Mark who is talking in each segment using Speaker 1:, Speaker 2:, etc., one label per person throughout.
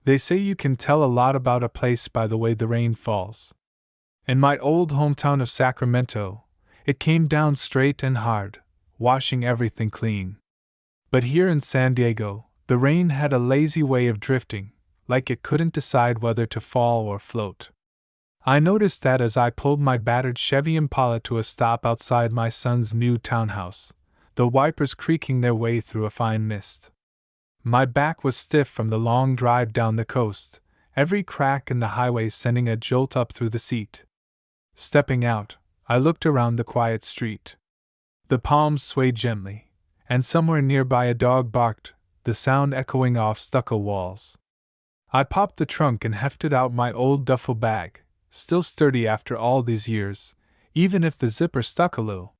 Speaker 1: They say you can tell a lot about a place by the way the rain falls. In my old hometown of Sacramento, it came down straight and hard, washing everything clean. But here in San Diego, the rain had a lazy way of drifting, like it couldn't decide whether to fall or float. I noticed that as I pulled my battered Chevy Impala to a stop outside my son's new townhouse, the wipers creaking their way through a fine mist. My back was stiff from the long drive down the coast, every crack in the highway sending a jolt up through the seat. Stepping out, I looked around the quiet street. The palms swayed gently, and somewhere nearby a dog barked, the sound echoing off stucco walls. I popped the trunk and hefted out my old duffel bag, still sturdy after all these years, even if the zipper stuck a little.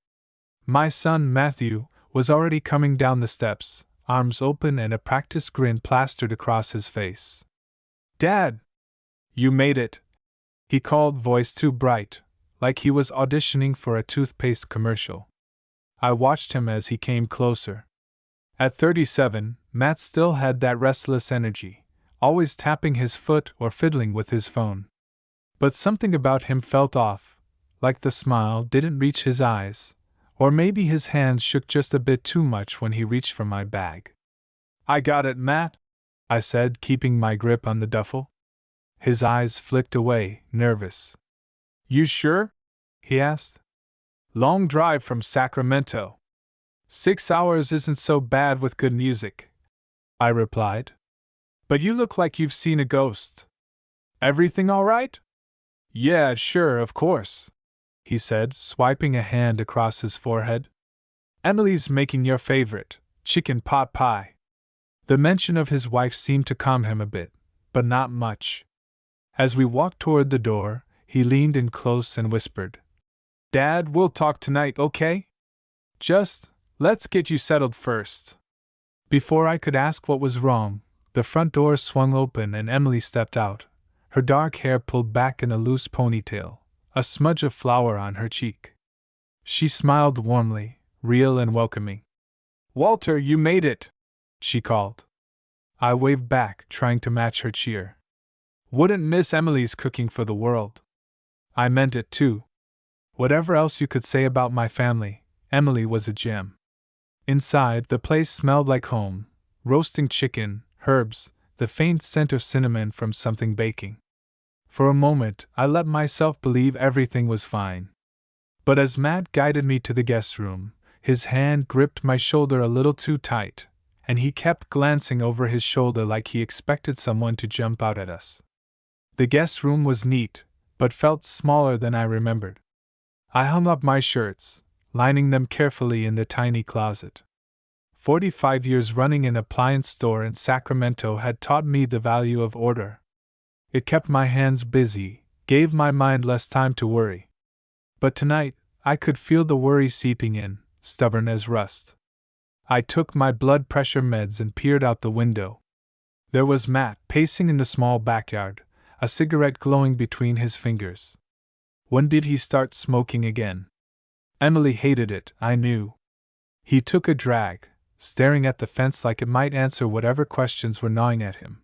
Speaker 1: My son, Matthew, was already coming down the steps, arms open and a practiced grin plastered across his face. "Dad! You made it!" he called, voice too bright, like he was auditioning for a toothpaste commercial. I watched him as he came closer. At 37, Matt still had that restless energy, always tapping his foot or fiddling with his phone. But something about him felt off, like the smile didn't reach his eyes, or maybe his hands shook just a bit too much when he reached for my bag. "I got it, Matt," I said, keeping my grip on the duffel. His eyes flicked away, nervous. "You sure?" he asked. "Long drive from Sacramento. 6 hours isn't so bad with good music," I replied. "But you look like you've seen a ghost. Everything all right?" "Yeah, sure, of course," he said, swiping a hand across his forehead. "Emily's making your favorite, chicken pot pie." The mention of his wife seemed to calm him a bit, but not much. As we walked toward the door, he leaned in close and whispered, "Dad, we'll talk tonight, okay? Just, let's get you settled first." Before I could ask what was wrong, the front door swung open and Emily stepped out, her dark hair pulled back in a loose ponytail, a smudge of flour on her cheek. She smiled warmly, real and welcoming. "Walter, you made it!" she called. I waved back, trying to match her cheer. Wouldn't miss Emily's cooking for the world. I meant it too. Whatever else you could say about my family, Emily was a gem. Inside, the place smelled like home: roasting chicken, herbs, the faint scent of cinnamon from something baking. For a moment, I let myself believe everything was fine. But as Matt guided me to the guest room, his hand gripped my shoulder a little too tight, and he kept glancing over his shoulder like he expected someone to jump out at us. The guest room was neat, but felt smaller than I remembered. I hung up my shirts, lining them carefully in the tiny closet. 45 years running an appliance store in Sacramento had taught me the value of order. It kept my hands busy, gave my mind less time to worry. But tonight, I could feel the worry seeping in, stubborn as rust. I took my blood pressure meds and peered out the window. There was Matt pacing in the small backyard, a cigarette glowing between his fingers. When did he start smoking again? Emily hated it, I knew. He took a drag, staring at the fence like it might answer whatever questions were gnawing at him.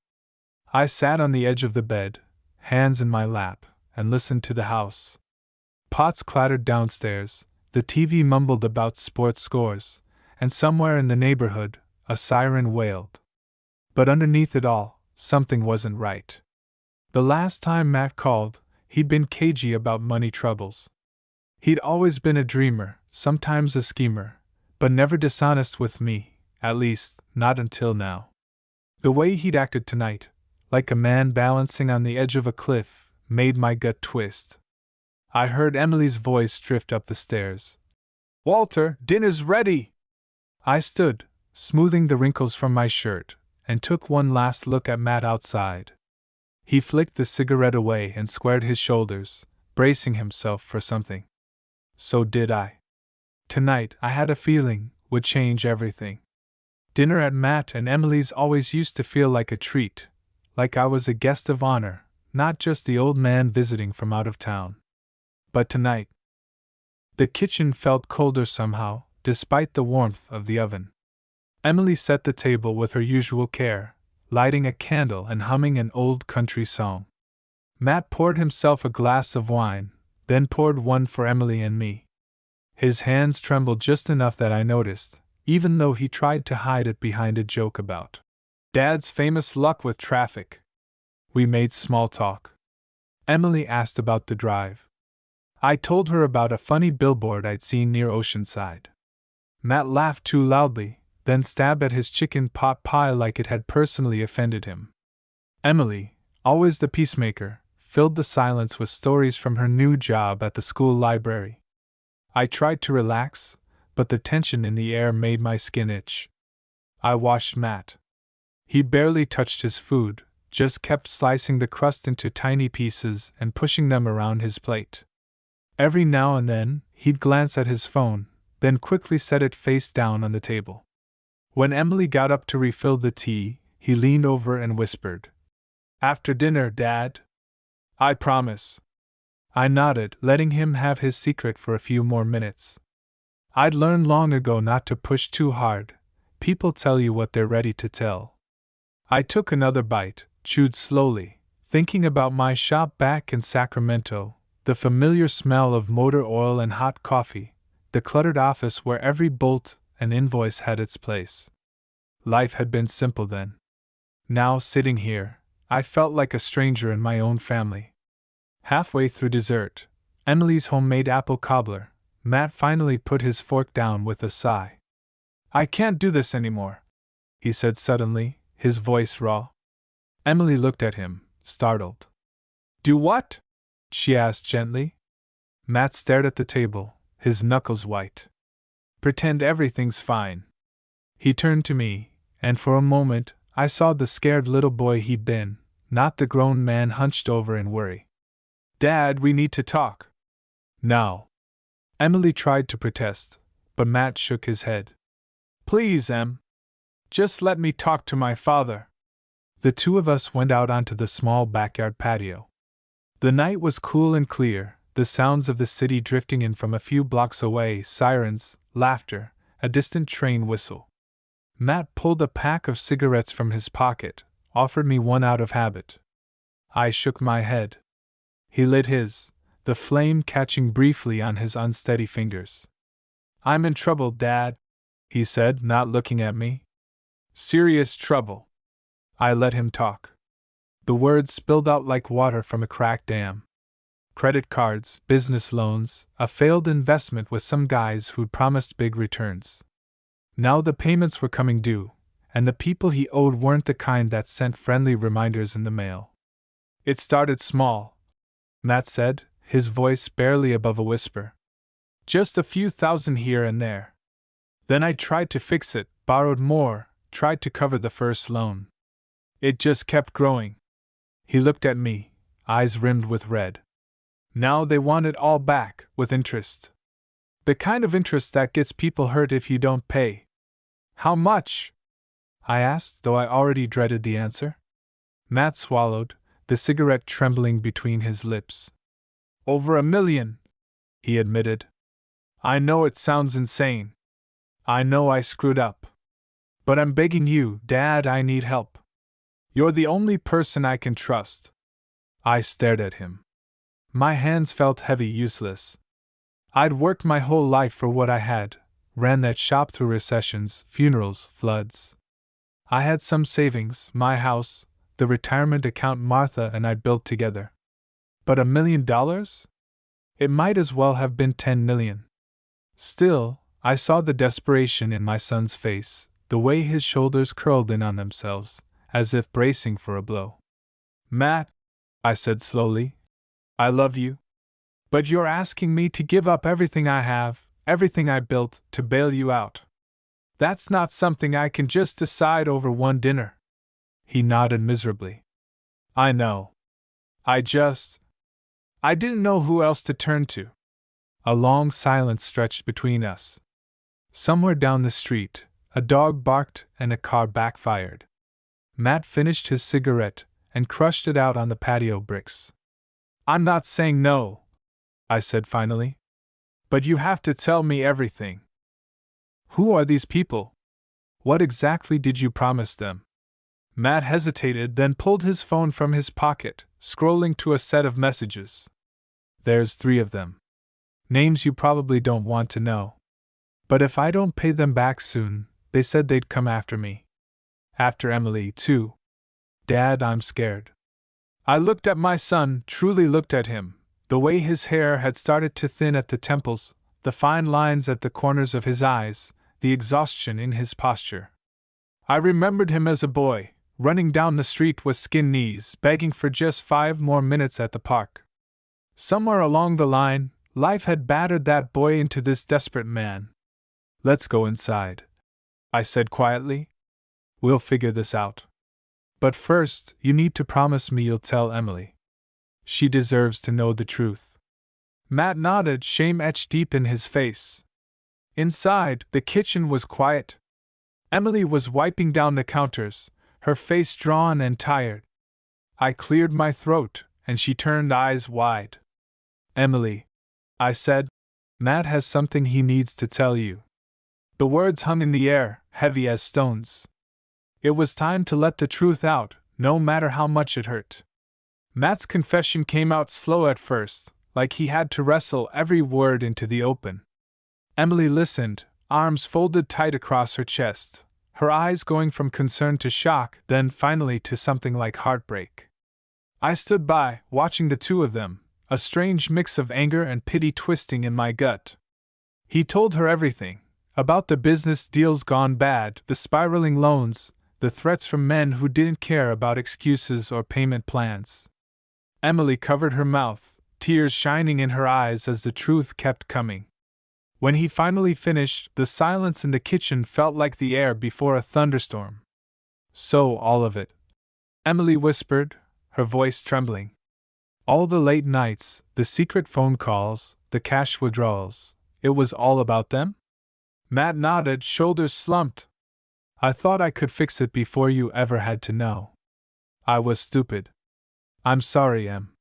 Speaker 1: I sat on the edge of the bed, hands in my lap, and listened to the house. Pots clattered downstairs, the TV mumbled about sports scores, and somewhere in the neighborhood, a siren wailed. But underneath it all, something wasn't right. The last time Matt called, he'd been cagey about money troubles. He'd always been a dreamer, sometimes a schemer, but never dishonest with me, at least, not until now. The way he'd acted tonight, like a man balancing on the edge of a cliff, made my gut twist. I heard Emily's voice drift up the stairs. "Walter, dinner's ready!" I stood, smoothing the wrinkles from my shirt, and took one last look at Matt outside. He flicked the cigarette away and squared his shoulders, bracing himself for something. So did I. Tonight, I had a feeling, would change everything. Dinner at Matt and Emily's always used to feel like a treat, like I was a guest of honor, not just the old man visiting from out of town. But tonight, the kitchen felt colder somehow, despite the warmth of the oven. Emily set the table with her usual care, lighting a candle and humming an old country song. Matt poured himself a glass of wine, then poured one for Emily and me. His hands trembled just enough that I noticed, even though he tried to hide it behind a joke about Dad's famous luck with traffic. We made small talk. Emily asked about the drive. I told her about a funny billboard I'd seen near Oceanside. Matt laughed too loudly, then stabbed at his chicken pot pie like it had personally offended him. Emily, always the peacemaker, filled the silence with stories from her new job at the school library. I tried to relax, but the tension in the air made my skin itch. I watched Matt. He barely touched his food, just kept slicing the crust into tiny pieces and pushing them around his plate. Every now and then, he'd glance at his phone, then quickly set it face down on the table. When Emily got up to refill the tea, he leaned over and whispered, "After dinner, Dad?" "I promise." I nodded, letting him have his secret for a few more minutes. I'd learned long ago not to push too hard. People tell you what they're ready to tell. I took another bite, chewed slowly, thinking about my shop back in Sacramento, the familiar smell of motor oil and hot coffee, the cluttered office where every bolt and invoice had its place. Life had been simple then. Now, sitting here, I felt like a stranger in my own family. Halfway through dessert, Emily's homemade apple cobbler, Matt finally put his fork down with a sigh. "I can't do this anymore," he said suddenly, his voice raw. Emily looked at him, startled. "Do what?" she asked gently. Matt stared at the table, his knuckles white. "Pretend everything's fine." He turned to me, and for a moment, I saw the scared little boy he'd been, not the grown man hunched over in worry. "Dad, we need to talk." "Now." Emily tried to protest, but Matt shook his head. "Please, Em. Just let me talk to my father." The two of us went out onto the small backyard patio. The night was cool and clear, the sounds of the city drifting in from a few blocks away, sirens, laughter, a distant train whistle. Matt pulled a pack of cigarettes from his pocket, offered me one out of habit. I shook my head. He lit his, the flame catching briefly on his unsteady fingers. "I'm in trouble, Dad," he said, not looking at me. "Serious trouble." I let him talk. The words spilled out like water from a cracked dam. Credit cards, business loans, a failed investment with some guys who'd promised big returns. Now the payments were coming due, and the people he owed weren't the kind that sent friendly reminders in the mail. "It started small," Matt said, his voice barely above a whisper. "Just a few thousand here and there. Then I tried to fix it, borrowed more, tried to cover the first loan. It just kept growing." He looked at me, eyes rimmed with red. "Now they want it all back, with interest. The kind of interest that gets people hurt if you don't pay." "How much?" I asked, though I already dreaded the answer. Matt swallowed, the cigarette trembling between his lips. "Over $1 million, he admitted. "I know it sounds insane. I know I screwed up. But I'm begging you, Dad, I need help. You're the only person I can trust." I stared at him. My hands felt heavy, useless. I'd worked my whole life for what I had, ran that shop through recessions, funerals, floods. I had some savings, my house, the retirement account Martha and I built together. But $1 million? It might as well have been 10 million. Still, I saw the desperation in my son's face, the way his shoulders curled in on themselves, as if bracing for a blow. "Matt," I said slowly, "I love you. But you're asking me to give up everything I have, everything I built, to bail you out. That's not something I can just decide over one dinner." He nodded miserably. "I know. I didn't know who else to turn to." A long silence stretched between us. Somewhere down the street, a dog barked and a car backfired. Matt finished his cigarette and crushed it out on the patio bricks. "I'm not saying no," I said finally. "But you have to tell me everything. Who are these people? What exactly did you promise them?" Matt hesitated, then pulled his phone from his pocket, scrolling to a set of messages. There's 3 of them. Names you probably don't want to know. But if I don't pay them back soon, they said they'd come after me. After Emily, too. Dad, I'm scared. I looked at my son, truly looked at him, the way his hair had started to thin at the temples, the fine lines at the corners of his eyes, the exhaustion in his posture. I remembered him as a boy, running down the street with skinned knees, begging for just 5 more minutes at the park. Somewhere along the line, life had battered that boy into this desperate man. Let's go inside, I said quietly. We'll figure this out. But first, you need to promise me you'll tell Emily. She deserves to know the truth. Matt nodded, shame etched deep in his face. Inside, the kitchen was quiet. Emily was wiping down the counters, her face drawn and tired. I cleared my throat, and she turned eyes wide. Emily, I said, Matt has something he needs to tell you. The words hung in the air, heavy as stones. It was time to let the truth out, no matter how much it hurt. Matt's confession came out slow at first, like he had to wrestle every word into the open. Emily listened, arms folded tight across her chest, her eyes going from concern to shock, then finally to something like heartbreak. I stood by, watching the 2 of them, a strange mix of anger and pity twisting in my gut. He told her everything, about the business deals gone bad, the spiraling loans, the threats from men who didn't care about excuses or payment plans. Emily covered her mouth, tears shining in her eyes as the truth kept coming. When he finally finished, the silence in the kitchen felt like the air before a thunderstorm. So, all of it, Emily whispered, her voice trembling. All the late nights, the secret phone calls, the cash withdrawals, it was all about them? Matt nodded, shoulders slumped. I thought I could fix it before you ever had to know. I was stupid. I'm sorry, Em.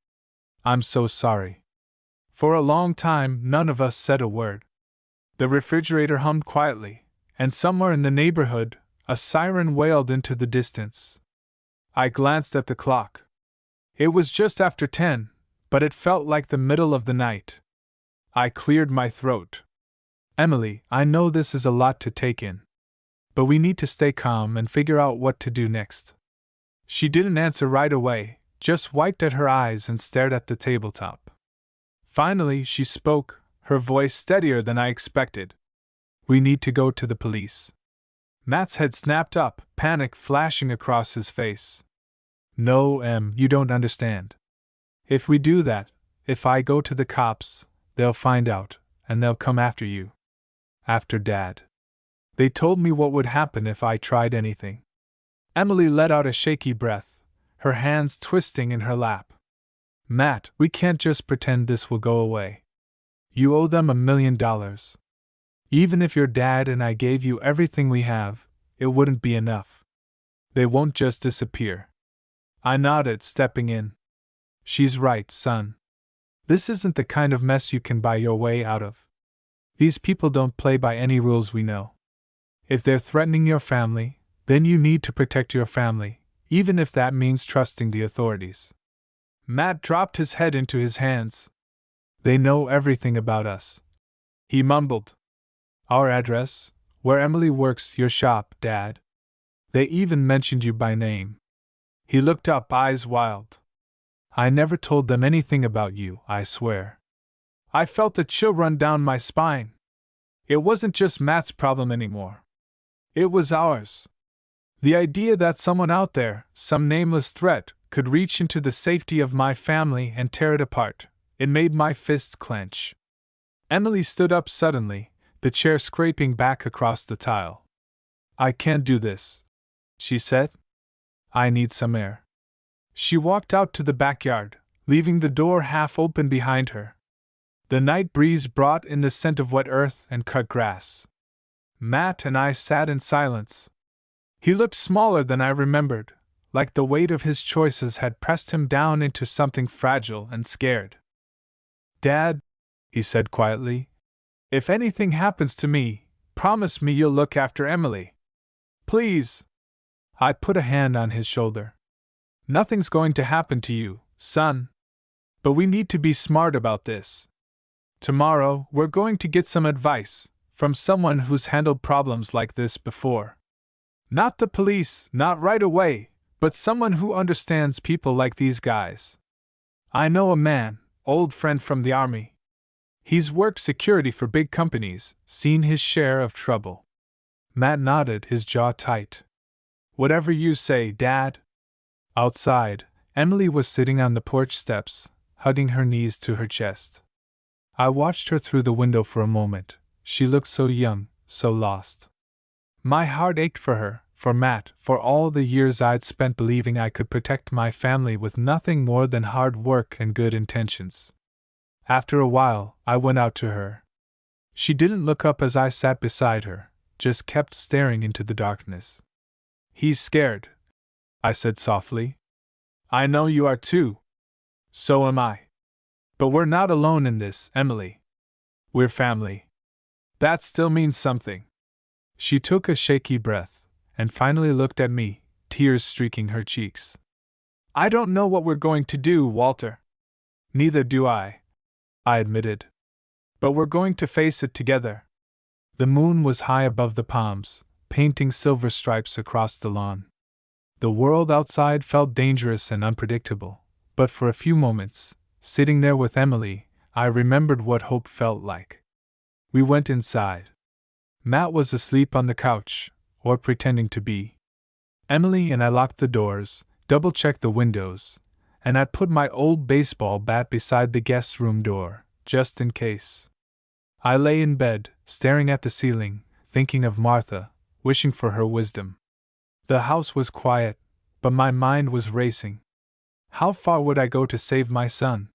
Speaker 1: I'm so sorry. For a long time, none of us said a word. The refrigerator hummed quietly, and somewhere in the neighborhood, a siren wailed into the distance. I glanced at the clock. It was just after 10, but it felt like the middle of the night. I cleared my throat. Emily, I know this is a lot to take in. But we need to stay calm and figure out what to do next. She didn't answer right away, just wiped at her eyes and stared at the tabletop. Finally, she spoke, her voice steadier than I expected. We need to go to the police. Matt's head snapped up, panic flashing across his face. No, Em, you don't understand. If we do that, if I go to the cops, they'll find out, and they'll come after you. After Dad. They told me what would happen if I tried anything. Emily let out a shaky breath, her hands twisting in her lap. Matt, we can't just pretend this will go away. You owe them $1 million. Even if your dad and I gave you everything we have, it wouldn't be enough. They won't just disappear. I nodded, stepping in. She's right, son. This isn't the kind of mess you can buy your way out of. These people don't play by any rules we know. If they're threatening your family, then you need to protect your family, even if that means trusting the authorities. Matt dropped his head into his hands. They know everything about us. He mumbled. Our address, where Emily works, your shop, Dad. They even mentioned you by name. He looked up, eyes wild. I never told them anything about you, I swear. I felt a chill run down my spine. It wasn't just Matt's problem anymore. It was ours. The idea that someone out there, some nameless threat, could reach into the safety of my family and tear it apart, it made my fists clench. Emily stood up suddenly, the chair scraping back across the tile. I can't do this, she said. I need some air. She walked out to the backyard, leaving the door half open behind her. The night breeze brought in the scent of wet earth and cut grass. Matt and I sat in silence. He looked smaller than I remembered, like the weight of his choices had pressed him down into something fragile and scared. Dad, he said quietly, if anything happens to me, promise me you'll look after Emily. Please. I put a hand on his shoulder. Nothing's going to happen to you, son. But we need to be smart about this. Tomorrow, we're going to get some advice from someone who's handled problems like this before. Not the police, not right away, but someone who understands people like these guys. I know a man, old friend from the army. He's worked security for big companies, seen his share of trouble. Matt nodded, his jaw tight. Whatever you say, Dad. Outside, Emily was sitting on the porch steps, hugging her knees to her chest. I watched her through the window for a moment. She looked so young, so lost. My heart ached for her, for Matt, for all the years I'd spent believing I could protect my family with nothing more than hard work and good intentions. After a while, I went out to her. She didn't look up as I sat beside her, just kept staring into the darkness. He's scared, I said softly. I know you are too. So am I. But we're not alone in this, Emily. We're family. That still means something. She took a shaky breath, and finally looked at me, tears streaking her cheeks. I don't know what we're going to do, Walter. Neither do I admitted. But we're going to face it together. The moon was high above the palms, painting silver stripes across the lawn. The world outside felt dangerous and unpredictable, but for a few moments, sitting there with Emily, I remembered what hope felt like. We went inside. Matt was asleep on the couch, or pretending to be. Emily and I locked the doors, double-checked the windows, and I'd put my old baseball bat beside the guest room door, just in case. I lay in bed, staring at the ceiling, thinking of Martha, wishing for her wisdom. The house was quiet, but my mind was racing. How far would I go to save my son?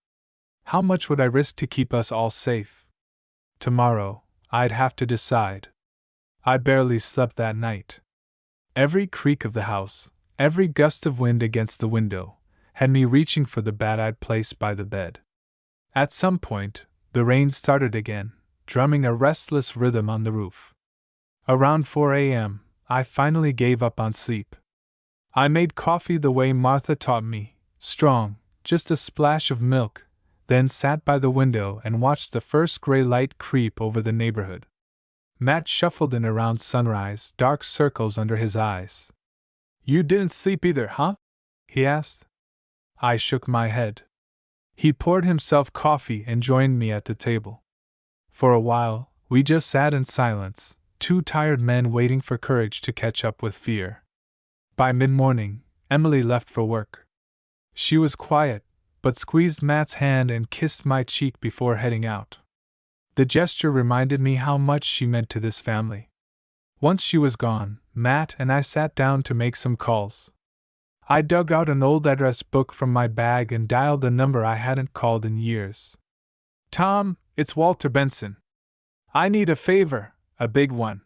Speaker 1: How much would I risk to keep us all safe? Tomorrow, I'd have to decide. I barely slept that night. Every creak of the house, every gust of wind against the window, had me reaching for the bat I'd placed by the bed. At some point, the rain started again, drumming a restless rhythm on the roof. Around 4 a.m., I finally gave up on sleep. I made coffee the way Martha taught me, strong, just a splash of milk, then sat by the window and watched the first gray light creep over the neighborhood. Matt shuffled in around sunrise, dark circles under his eyes. You didn't sleep either, huh? He asked. I shook my head. He poured himself coffee and joined me at the table. For a while, we just sat in silence, two tired men waiting for courage to catch up with fear. By mid-morning, Emily left for work. She was quiet, but squeezed Matt's hand and kissed my cheek before heading out. The gesture reminded me how much she meant to this family. Once she was gone, Matt and I sat down to make some calls. I dug out an old address book from my bag and dialed a number I hadn't called in years. Tom, it's Walter Benson. I need a favor, a big one.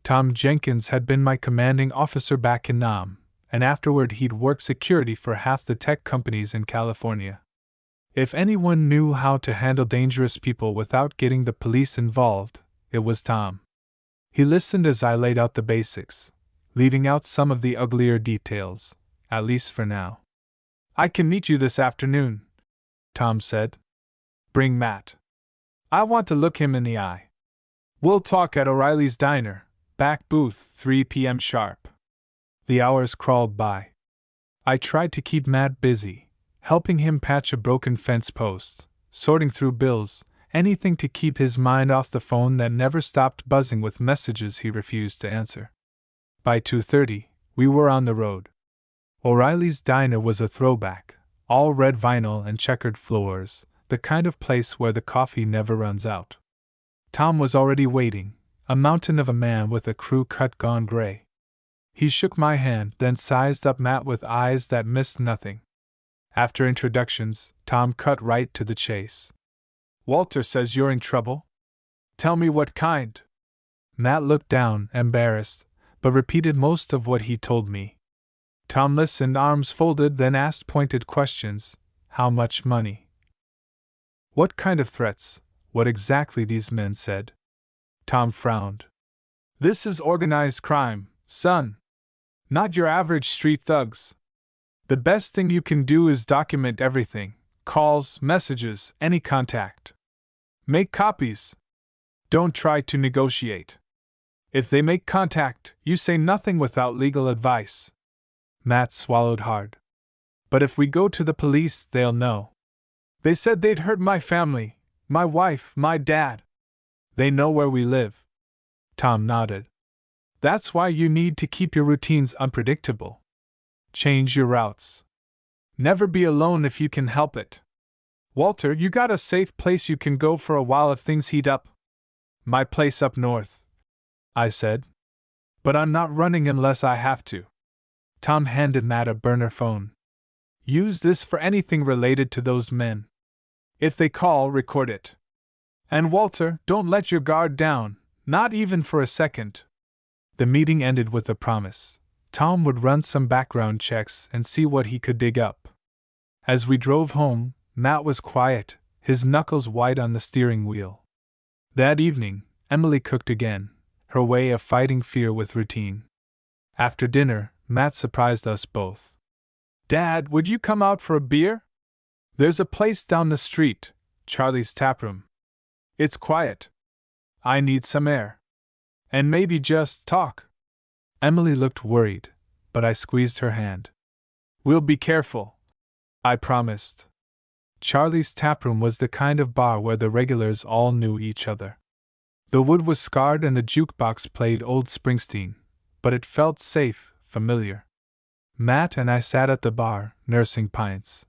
Speaker 1: Tom Jenkins had been my commanding officer back in Nam, and afterward he'd worked security for half the tech companies in California. If anyone knew how to handle dangerous people without getting the police involved, it was Tom. He listened as I laid out the basics, leaving out some of the uglier details, at least for now. I can meet you this afternoon, Tom said. Bring Matt. I want to look him in the eye. We'll talk at O'Reilly's Diner, back booth, 3 p.m. sharp. The hours crawled by. I tried to keep Matt busy, helping him patch a broken fence post, sorting through bills, anything to keep his mind off the phone that never stopped buzzing with messages he refused to answer. By 2:30, we were on the road. O'Reilly's Diner was a throwback, all red vinyl and checkered floors, the kind of place where the coffee never runs out. Tom was already waiting, a mountain of a man with a crew cut gone gray. He shook my hand, then sized up Matt with eyes that missed nothing. After introductions, Tom cut right to the chase. Walter says you're in trouble? Tell me what kind. Matt looked down, embarrassed, but repeated most of what he told me. Tom listened, arms folded, then asked pointed questions. How much money? What kind of threats? What exactly these men said? Tom frowned. This is organized crime, son. Not your average street thugs. The best thing you can do is document everything: calls, messages, any contact. Make copies. Don't try to negotiate. If they make contact, you say nothing without legal advice. Matt swallowed hard. But if we go to the police, they'll know. They said they'd hurt my family, my wife, my dad. They know where we live. Tom nodded. That's why you need to keep your routines unpredictable. Change your routes. Never be alone if you can help it. Walter, you got a safe place you can go for a while if things heat up? My place up north, I said. But I'm not running unless I have to. Tom handed Matt a burner phone. Use this for anything related to those men. If they call, record it. And Walter, don't let your guard down, not even for a second. The meeting ended with a promise. Tom would run some background checks and see what he could dig up. As we drove home, Matt was quiet, his knuckles white on the steering wheel. That evening, Emily cooked again, her way of fighting fear with routine. After dinner, Matt surprised us both. Dad, would you come out for a beer? There's a place down the street, Charlie's Taproom. It's quiet. I need some air. And maybe just talk. Emily looked worried, but I squeezed her hand. We'll be careful, I promised. Charlie's Taproom was the kind of bar where the regulars all knew each other. The wood was scarred and the jukebox played old Springsteen, but it felt safe, familiar. Matt and I sat at the bar, nursing pints.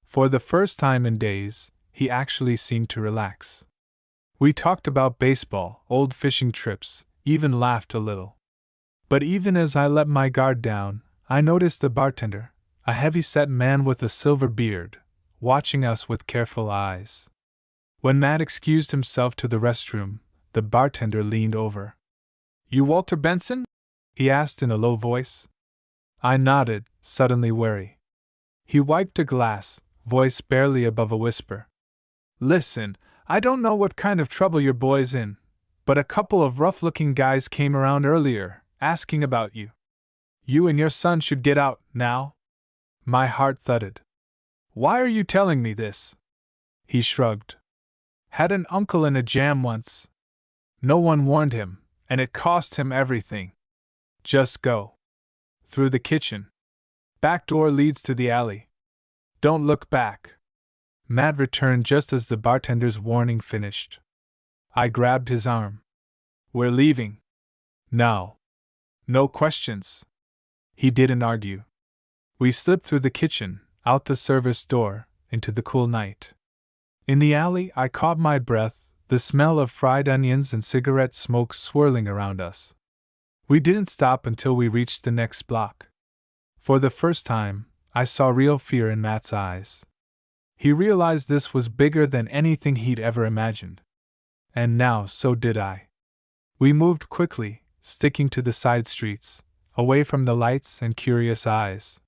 Speaker 1: For the first time in days, he actually seemed to relax. We talked about baseball, old fishing trips, even laughed a little. But even as I let my guard down, I noticed the bartender, a heavy-set man with a silver beard, watching us with careful eyes. When Matt excused himself to the restroom, the bartender leaned over. You Walter Benson? He asked in a low voice. I nodded, suddenly wary. He wiped a glass, voice barely above a whisper. Listen, I don't know what kind of trouble your boy's in, but a couple of rough-looking guys came around earlier, asking about you. You and your son should get out, now. My heart thudded. Why are you telling me this? He shrugged. Had an uncle in a jam once. No one warned him, and it cost him everything. Just go. Through the kitchen. Back door leads to the alley. Don't look back. Matt returned just as the bartender's warning finished. I grabbed his arm. We're leaving. Now. No questions. He didn't argue. We slipped through the kitchen, out the service door, into the cool night. In the alley, I caught my breath, the smell of fried onions and cigarette smoke swirling around us. We didn't stop until we reached the next block. For the first time, I saw real fear in Matt's eyes. He realized this was bigger than anything he'd ever imagined. And now so did I. We moved quickly, sticking to the side streets, away from the lights and curious eyes.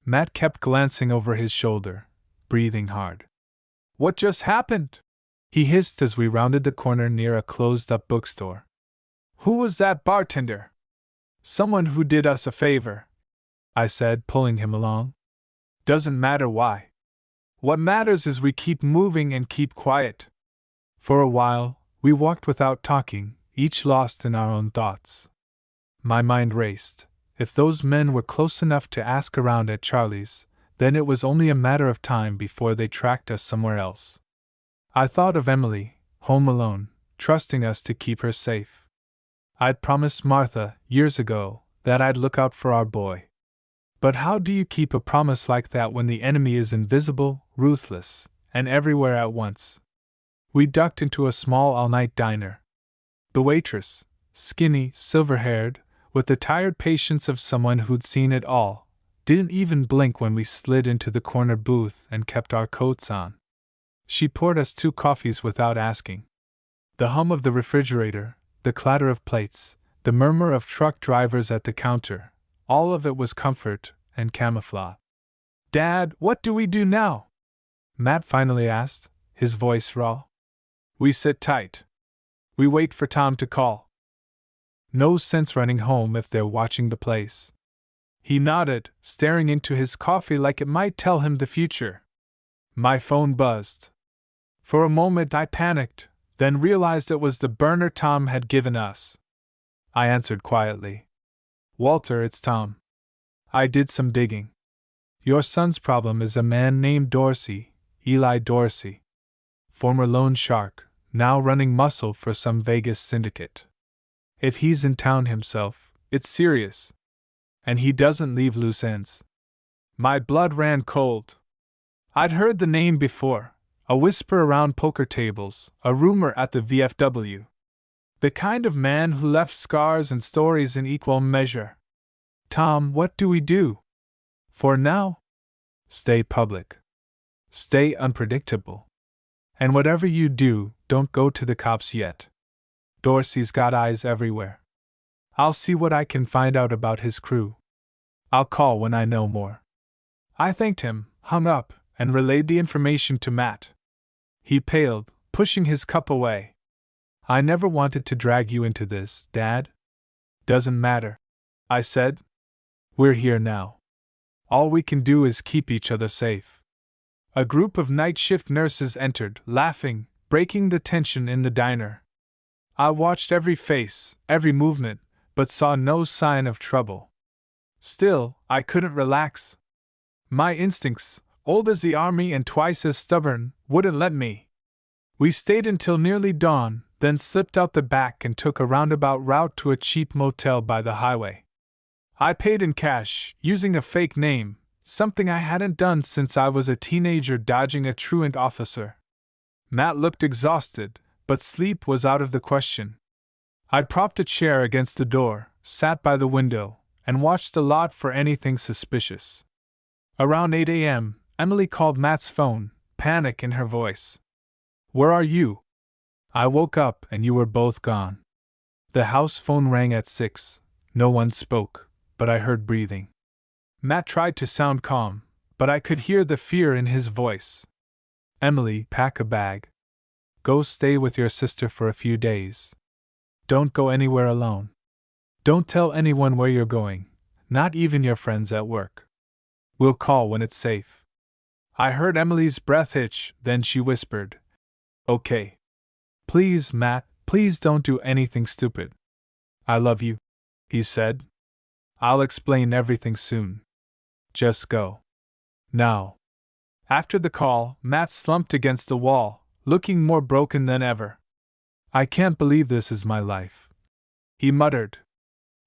Speaker 1: Matt kept glancing over his shoulder, breathing hard. What just happened? He hissed as we rounded the corner near a closed-up bookstore. Who was that bartender? Someone who did us a favor, I said, pulling him along. Doesn't matter why. What matters is we keep moving and keep quiet. For a while, we walked without talking, each lost in our own thoughts. My mind raced. If those men were close enough to ask around at Charlie's, then it was only a matter of time before they tracked us somewhere else. I thought of Emily, home alone, trusting us to keep her safe. I'd promised Martha, years ago, that I'd look out for our boy. But how do you keep a promise like that when the enemy is invisible, ruthless, and everywhere at once? We ducked into a small all-night diner. The waitress, skinny, silver-haired, with the tired patience of someone who'd seen it all, didn't even blink when we slid into the corner booth and kept our coats on. She poured us 2 coffees without asking. The hum of the refrigerator, the clatter of plates, the murmur of truck drivers at the counter, all of it was comfort and camouflage. Dad, what do we do now? Matt finally asked, his voice raw. We sit tight. We wait for Tom to call. No sense running home if they're watching the place. He nodded, staring into his coffee like it might tell him the future. My phone buzzed. For a moment I panicked, then realized it was the burner Tom had given us. I answered quietly. Walter, it's Tom. I did some digging. Your son's problem is a man named Dorsey, Eli Dorsey. Former loan shark, now running muscle for some Vegas syndicate. If he's in town himself, it's serious. And he doesn't leave loose ends. My blood ran cold. I'd heard the name before, a whisper around poker tables, a rumor at the VFW. The kind of man who left scars and stories in equal measure. Tom, what do we do? For now? Stay public. Stay unpredictable. And whatever you do, don't go to the cops yet. Dorsey's got eyes everywhere. I'll see what I can find out about his crew. I'll call when I know more. I thanked him, hung up, and relayed the information to Matt. He paled, pushing his cup away. I never wanted to drag you into this, Dad. Doesn't matter, I said. We're here now. All we can do is keep each other safe. A group of night shift nurses entered, laughing, breaking the tension in the diner. I watched every face, every movement, but saw no sign of trouble. Still, I couldn't relax. My instincts, old as the army and twice as stubborn, wouldn't let me. We stayed until nearly dawn, then slipped out the back and took a roundabout route to a cheap motel by the highway. I paid in cash, using a fake name, something I hadn't done since I was a teenager dodging a truant officer. Matt looked exhausted, but sleep was out of the question. I propped a chair against the door, sat by the window, and watched the lot for anything suspicious. Around 8 a.m., Emily called Matt's phone, panic in her voice. Where are you? I woke up and you were both gone. The house phone rang at 6. No one spoke, but I heard breathing. Matt tried to sound calm, but I could hear the fear in his voice. Emily, pack a bag. Go stay with your sister for a few days. Don't go anywhere alone. Don't tell anyone where you're going, not even your friends at work. We'll call when it's safe. I heard Emily's breath hitch, then she whispered, Okay. Please, Matt, please don't do anything stupid. I love you, he said. I'll explain everything soon. Just go. Now. After the call, Matt slumped against the wall, looking more broken than ever. I can't believe this is my life, he muttered.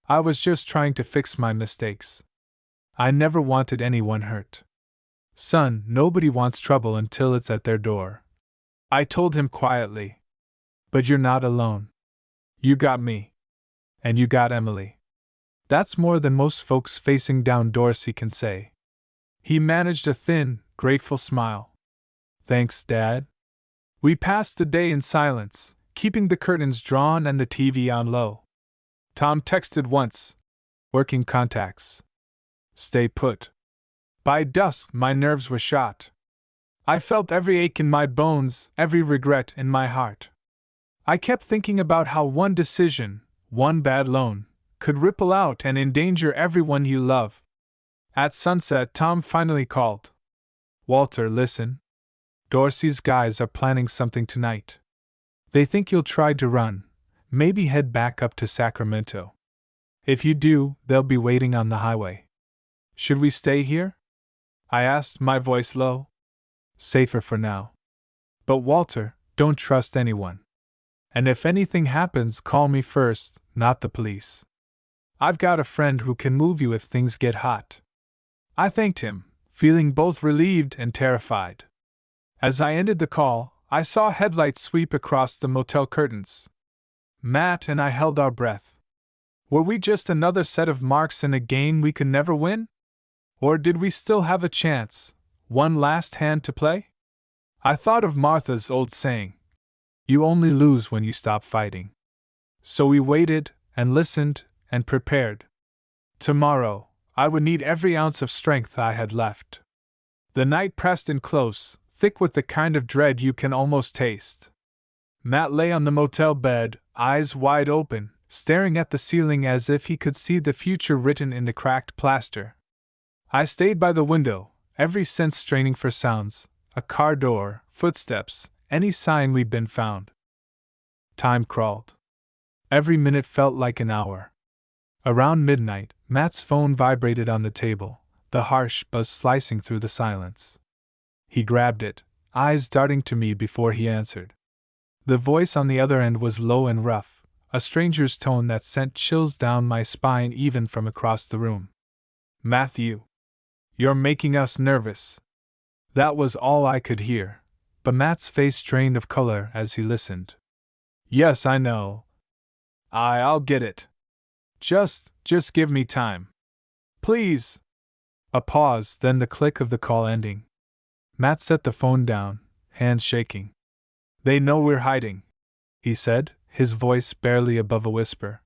Speaker 1: I was just trying to fix my mistakes. I never wanted anyone hurt. Son, nobody wants trouble until it's at their door. I told him quietly. But you're not alone. You got me. And you got Emily. That's more than most folks facing down Dorsey can say. He managed a thin, grateful smile. Thanks, Dad. We passed the day in silence, keeping the curtains drawn and the TV on low. Tom texted once. Working contacts. Stay put. By dusk, my nerves were shot. I felt every ache in my bones, every regret in my heart. I kept thinking about how one decision, one bad loan, could ripple out and endanger everyone you love. At sunset, Tom finally called. Walter, listen. Dorsey's guys are planning something tonight. They think you'll try to run, maybe head back up to Sacramento. If you do, they'll be waiting on the highway. Should we stay here? I asked, my voice low. Safer for now. But Walter, don't trust anyone. And if anything happens, call me first, not the police. I've got a friend who can move you if things get hot. I thanked him, feeling both relieved and terrified. As I ended the call, I saw headlights sweep across the motel curtains. Matt and I held our breath. Were we just another set of marks in a game we could never win? Or did we still have a chance, one last hand to play? I thought of Martha's old saying, you only lose when you stop fighting. So we waited, and listened, and prepared. Tomorrow, I would need every ounce of strength I had left. The night pressed in close, thick with the kind of dread you can almost taste. Matt lay on the motel bed, eyes wide open, staring at the ceiling as if he could see the future written in the cracked plaster. I stayed by the window, every sense straining for sounds, a car door, footsteps, any sign we'd been found. Time crawled. Every minute felt like an hour. Around midnight, Matt's phone vibrated on the table, the harsh buzz slicing through the silence. He grabbed it, eyes darting to me before he answered. The voice on the other end was low and rough, a stranger's tone that sent chills down my spine even from across the room. "Matthew, you're making us nervous." That was all I could hear, but Matt's face drained of color as he listened. "Yes, I know. I'll get it. Just give me time. Please." A pause, then the click of the call ending. Matt set the phone down, hands shaking. "They know we're hiding," he said, his voice barely above a whisper.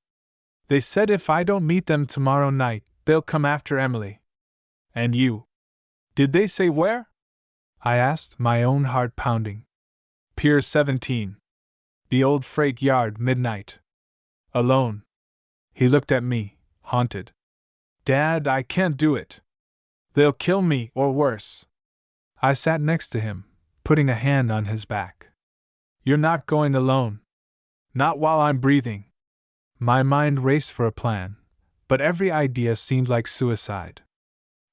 Speaker 1: "They said if I don't meet them tomorrow night, they'll come after Emily. And you. Did they say where?" I asked, my own heart pounding. "Pier 17. The old freight yard, midnight. Alone." He looked at me, haunted. "Dad, I can't do it. They'll kill me, or worse." I sat next to him, putting a hand on his back. "You're not going alone. Not while I'm breathing." My mind raced for a plan, but every idea seemed like suicide.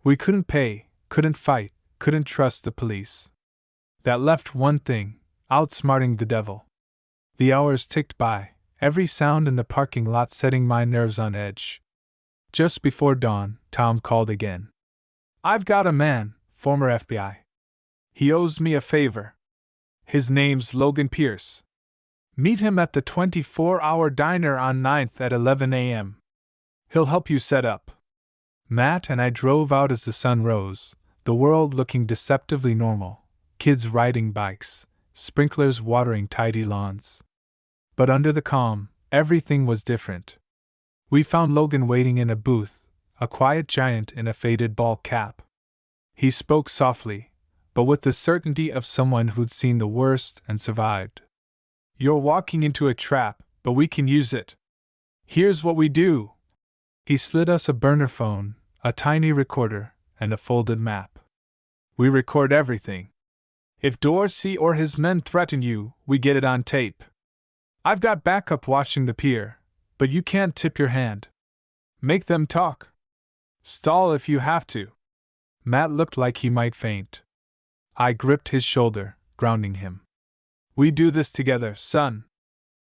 Speaker 1: We couldn't pay, couldn't fight, couldn't trust the police. That left one thing: outsmarting the devil. The hours ticked by, every sound in the parking lot setting my nerves on edge. Just before dawn, Tom called again. "I've got a man, former FBI. He owes me a favor. His name's Logan Pierce. Meet him at the 24-hour diner on 9th at 11 a.m. He'll help you set up." Matt and I drove out as the sun rose, the world looking deceptively normal, kids riding bikes, sprinklers watering tidy lawns. But under the calm, everything was different. We found Logan waiting in a booth, a quiet giant in a faded ball cap. He spoke softly, but with the certainty of someone who'd seen the worst and survived. "You're walking into a trap, but we can use it. Here's what we do." He slid us a burner phone, a tiny recorder, and a folded map. "We record everything. If Dorsey or his men threaten you, we get it on tape. I've got backup watching the pier, but you can't tip your hand. Make them talk. Stall if you have to." Matt looked like he might faint. I gripped his shoulder, grounding him. "We do this together, son."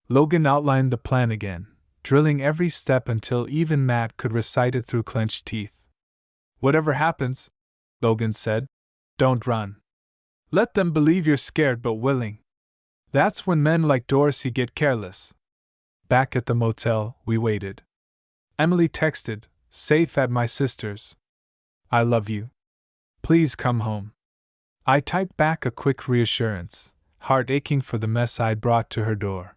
Speaker 1: Logan outlined the plan again, drilling every step until even Matt could recite it through clenched teeth. "Whatever happens," Logan said, "don't run. Let them believe you're scared but willing. That's when men like Dorsey get careless." Back at the motel, we waited. Emily texted, "Safe at my sister's. I love you. Please come home." I typed back a quick reassurance, heart aching for the mess I'd brought to her door.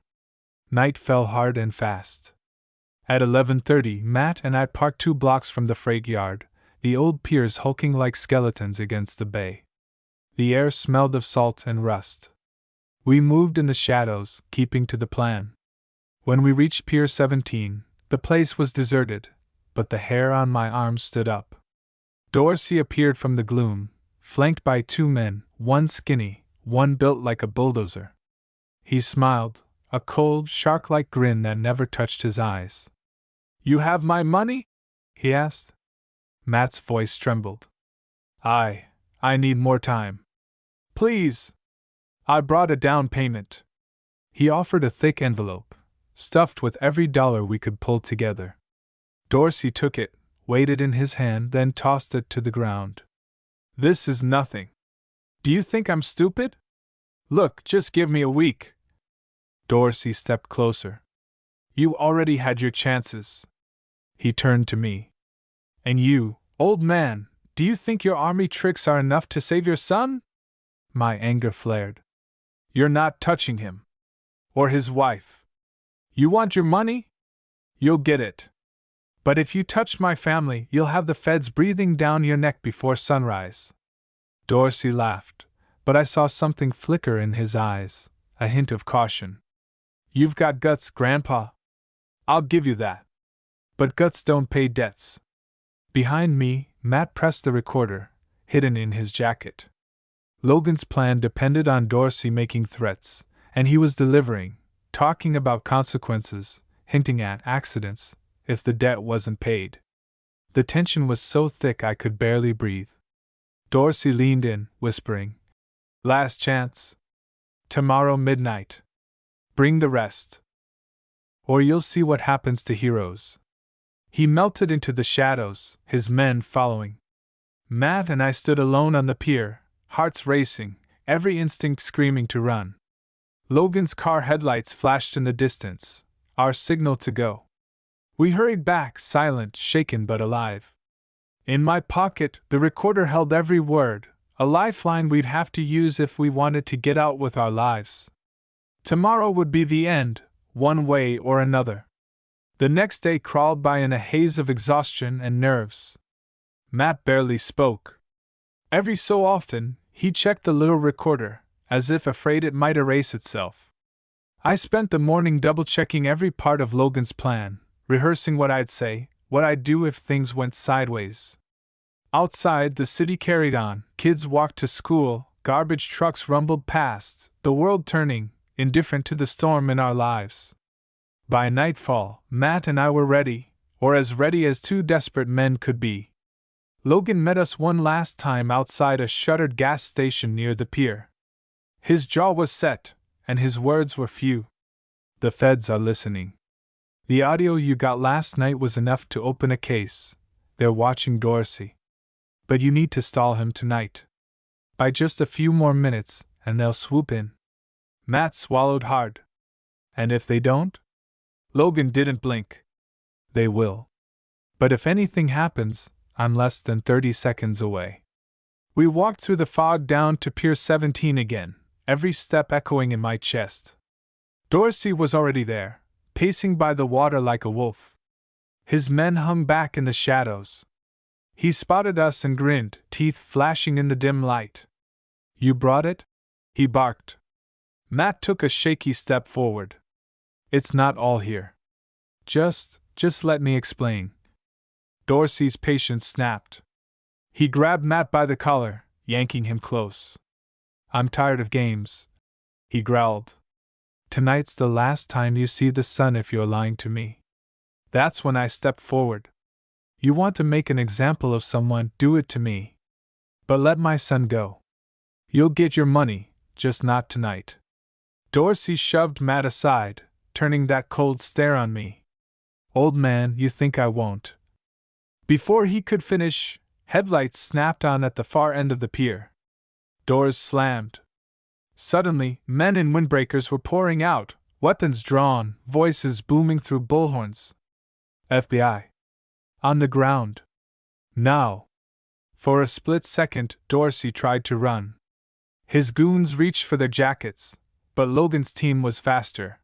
Speaker 1: Night fell hard and fast. At 11:30, Matt and I parked 2 blocks from the freight yard, the old piers hulking like skeletons against the bay. The air smelled of salt and rust. We moved in the shadows, keeping to the plan. When we reached Pier 17, the place was deserted, but the hair on my arm stood up. Dorsey appeared from the gloom, flanked by 2 men, one skinny, one built like a bulldozer. He smiled, a cold, shark-like grin that never touched his eyes. "You have my money?" he asked. Matt's voice trembled. I need more time. Please. I brought a down payment." He offered a thick envelope, stuffed with every dollar we could pull together. Dorsey took it, weighed it in his hand, then tossed it to the ground. "This is nothing. Do you think I'm stupid? Look, just give me a week." Dorsey stepped closer. "You already had your chances." He turned to me. "And you, old man, do you think your army tricks are enough to save your son?" My anger flared. "You're not touching him. Or his wife. You want your money? You'll get it. But if you touch my family, you'll have the feds breathing down your neck before sunrise." Dorsey laughed, but I saw something flicker in his eyes, a hint of caution. "You've got guts, Grandpa." I'll give you that. But guts don't pay debts. Behind me, Matt pressed the recorder, hidden in his jacket. Logan's plan depended on Dorsey making threats, and he was delivering, talking about consequences, hinting at accidents, if the debt wasn't paid. The tension was so thick I could barely breathe. Dorsey leaned in, whispering, "Last chance. Tomorrow midnight. Bring the rest. Or you'll see what happens to heroes." He melted into the shadows, his men following. Matt and I stood alone on the pier, hearts racing, every instinct screaming to run. Logan's car headlights flashed in the distance, our signal to go. We hurried back, silent, shaken but alive. In my pocket, the recorder held every word, a lifeline we'd have to use if we wanted to get out with our lives. Tomorrow would be the end, one way or another. The next day crawled by in a haze of exhaustion and nerves. Matt barely spoke. Every so often, he checked the little recorder, as if afraid it might erase itself. I spent the morning double-checking every part of Logan's plan, rehearsing what I'd say, what I'd do if things went sideways. Outside, the city carried on, kids walked to school, garbage trucks rumbled past, the world turning, indifferent to the storm in our lives. By nightfall, Matt and I were ready, or as ready as two desperate men could be. Logan met us one last time outside a shuttered gas station near the pier. His jaw was set, and his words were few. "The feds are listening. The audio you got last night was enough to open a case. They're watching Dorsey. But you need to stall him tonight. By just a few more minutes, and they'll swoop in." Matt swallowed hard. "And if they don't?" Logan didn't blink. "They will. But if anything happens, I'm less than 30 seconds away." We walked through the fog down to Pier 17 again, every step echoing in my chest. Dorsey was already there, pacing by the water like a wolf. His men hung back in the shadows. He spotted us and grinned, teeth flashing in the dim light. "You brought it?" he barked. Matt took a shaky step forward. "It's not all here. Just let me explain." Dorsey's patience snapped. He grabbed Matt by the collar, yanking him close. "I'm tired of games," he growled. "Tonight's the last time you see the sun if you're lying to me." That's when I stepped forward. "You want to make an example of someone, do it to me. But let my son go. You'll get your money, just not tonight." Dorsey shoved Matt aside, turning that cold stare on me. "Old man, you think I won't." Before he could finish, headlights snapped on at the far end of the pier. Doors slammed. Suddenly, men in windbreakers were pouring out, weapons drawn, voices booming through bullhorns. "FBI. On the ground. Now." For a split second, Dorsey tried to run. His goons reached for their jackets, but Logan's team was faster.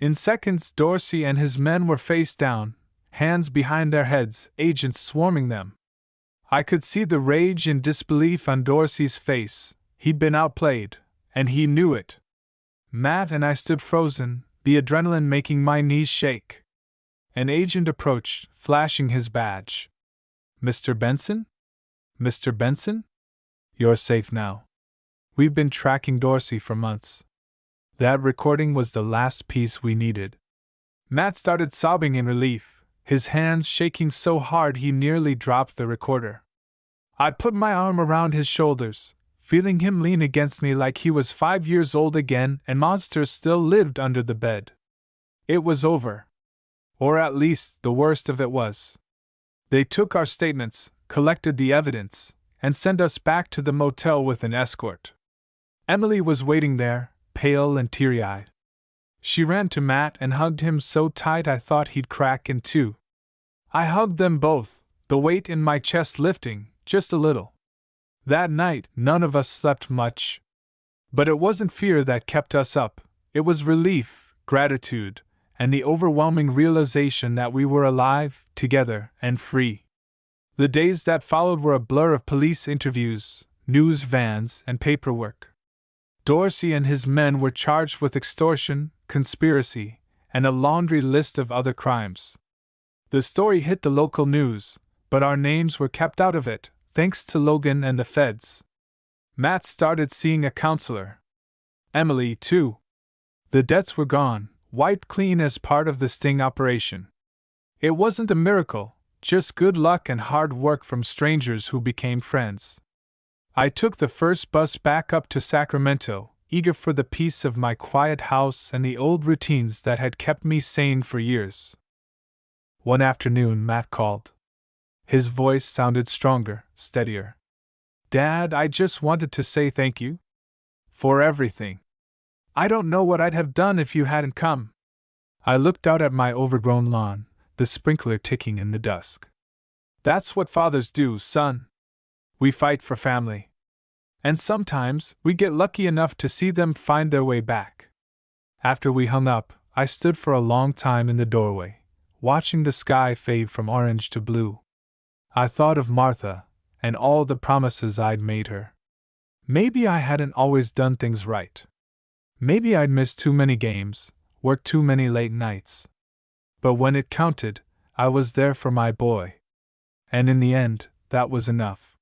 Speaker 1: In seconds, Dorsey and his men were face down, hands behind their heads, agents swarming them. I could see the rage and disbelief on Dorsey's face. He'd been outplayed, and he knew it. Matt and I stood frozen, the adrenaline making my knees shake. An agent approached, flashing his badge. "Mr. Benson? Mr. Benson? You're safe now. We've been tracking Dorsey for months." That recording was the last piece we needed. Matt started sobbing in relief, his hands shaking so hard he nearly dropped the recorder. I put my arm around his shoulders, feeling him lean against me like he was 5 years old again and monsters still lived under the bed. It was over. Or at least, the worst of it was. They took our statements, collected the evidence, and sent us back to the motel with an escort. Emily was waiting there, pale and teary-eyed. She ran to Matt and hugged him so tight I thought he'd crack in two. I hugged them both, the weight in my chest lifting, just a little. That night, none of us slept much. But it wasn't fear that kept us up, it was relief, gratitude, and the overwhelming realization that we were alive, together, and free. The days that followed were a blur of police interviews, news vans, and paperwork. Dorsey and his men were charged with extortion, conspiracy, and a laundry list of other crimes. The story hit the local news, but our names were kept out of it, thanks to Logan and the feds. Matt started seeing a counselor. Emily, too. The debts were gone, wiped clean as part of the sting operation. It wasn't a miracle, just good luck and hard work from strangers who became friends. I took the first bus back up to Sacramento, eager for the peace of my quiet house and the old routines that had kept me sane for years. One afternoon, Matt called. His voice sounded stronger, steadier. "Dad, I just wanted to say thank you. For everything. I don't know what I'd have done if you hadn't come." I looked out at my overgrown lawn, the sprinkler ticking in the dusk. "That's what fathers do, son. We fight for family. And sometimes we get lucky enough to see them find their way back." After we hung up, I stood for a long time in the doorway, watching the sky fade from orange to blue. I thought of Martha, and all the promises I'd made her. Maybe I hadn't always done things right. Maybe I'd missed too many games, worked too many late nights. But when it counted, I was there for my boy. And in the end, that was enough.